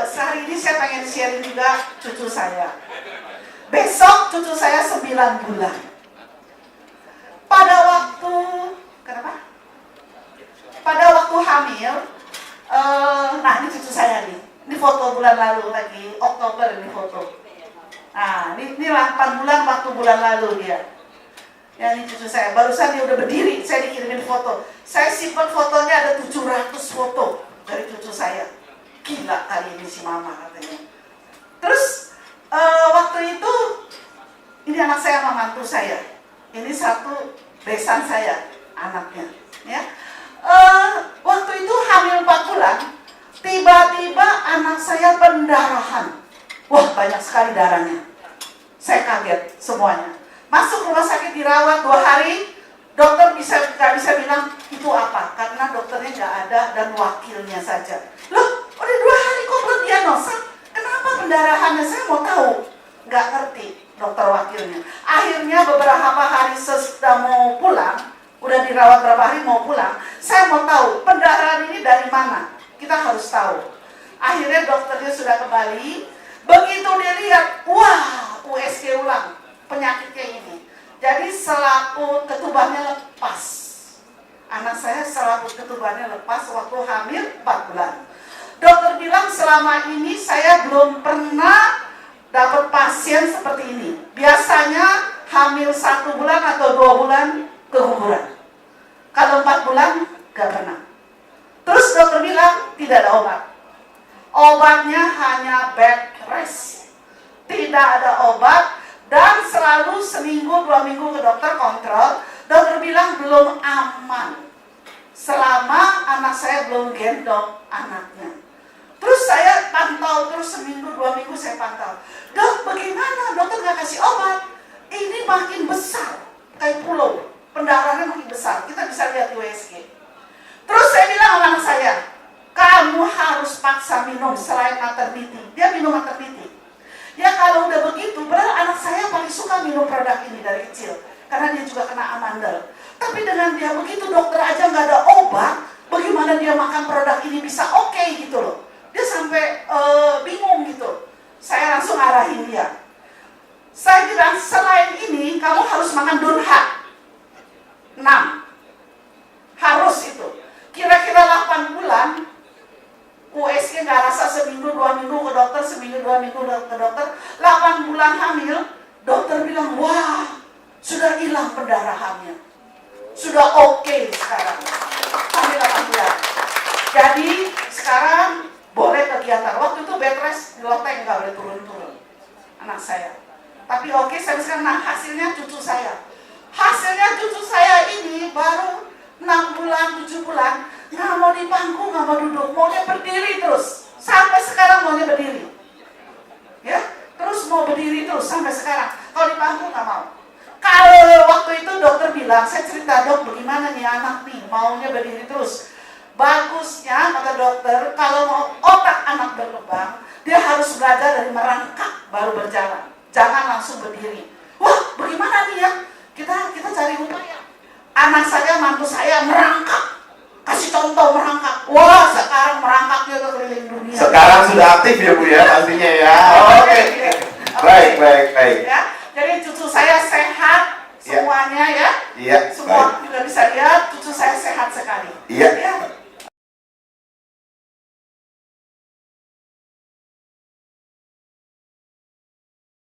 Sehari ini saya pengen sharing juga cucu saya. Besok cucu saya 9 bulan. Pada waktu, kenapa? Pada waktu hamil, nah ini cucu saya nih. Ini foto bulan lalu lagi, Oktober ini foto. Nah, ini 8 bulan waktu bulan lalu dia. Ya, ini cucu saya. Barusan dia udah berdiri, saya dikirimin foto. Saya simpan fotonya ada 700 foto dari cucu saya. Gila kali ini si mama katanya. Terus waktu itu ini anak saya sama mantu saya. Ini satu besan saya, anaknya. Ya, waktu itu hamil 4 bulan, tiba-tiba anak saya pendarahan. Wah, banyak sekali darahnya. Saya kaget semuanya. Masuk rumah sakit dirawat 2 hari, dokter nggak bisa bilang itu apa, karena dokternya nggak ada dan wakilnya saja. Loh, udah 2 hari kok belum diagnosa? Kenapa pendarahannya? Saya mau tahu. Nggak ngerti dokter wakilnya. Akhirnya beberapa hari sesudah mau pulang, udah dirawat berapa hari mau pulang, saya mau tahu pendarahan ini dari mana. Kita harus tahu. Akhirnya dokternya sudah kembali. Begitu dia lihat, wah, USG ulang penyakitnya ini. Jadi selaput ketubannya lepas. Anak saya selaput ketubannya lepas waktu hamil 4 bulan. Dokter bilang selama ini saya belum pernah dapat pasien seperti ini. Biasanya hamil 1 bulan atau 2 bulan keguguran. Kalau 4 bulan gak pernah. Terus dokter bilang tidak ada obat. Obatnya hanya bed rest. Tidak ada obat. Dan selalu seminggu 2 minggu ke dokter kontrol. Dokter bilang belum aman selama anak saya belum gendong anaknya. Terus saya pantau terus seminggu 2 minggu saya pantau. Dok, bagaimana? Dokter nggak kasih obat. Ini makin besar kayak pulau. Pendarahannya makin besar. Kita bisa lihat di USG. Terus saya bilang sama anak saya, kamu harus paksa minum selain maternity. Dia minum maternity. Ya kalau udah begitu, padahal anak saya paling suka minum produk ini dari kecil. Karena dia juga kena amandel. Tapi dengan dia begitu, dokter aja nggak ada obat, bagaimana dia makan produk ini bisa oke gitu loh. Dia sampai bingung gitu. Saya langsung arahin dia. Saya bilang, selain ini, kamu harus makan Dunha. 6. Harus itu. Kira-kira 8 bulan, USG nggak rasa seminggu 2 minggu ke dokter, seminggu 2 minggu ke dokter. 8 bulan hamil, dokter bilang, wah, sudah hilang pendarahannya. Sudah oke sekarang. Hamil 8 bulan. Jadi sekarang boleh kegiatan. Waktu itu bed rest di loteng, nggak boleh turun-turun. Anak saya. Tapi oke, saya sekarang, nah hasilnya cucu saya. Hasilnya cucu saya ini baru 6 bulan, 7 bulan, nggak mau di pangku, nggak mau duduk, maunya berdiri terus. Sampai sekarang maunya berdiri. Ya, terus mau berdiri terus sampai sekarang. Kalau di pangku nggak mau. Kalau waktu itu dokter bilang, saya cerita, dok bagaimana nih anak nih, maunya berdiri terus. Bagusnya, kata dokter, kalau mau otak anak berkembang, dia harus belajar dari merangkak baru berjalan. Jangan langsung berdiri. Wah, bagaimana nih ya? Kita cari upaya. Anak saya, mantu saya merangkak. Kasih contoh merangkak. Wah, sekarang merangkaknya ke keliling dunia. Sekarang sudah aktif ya Bu ya, pastinya ya. Oke. Baik. Ya.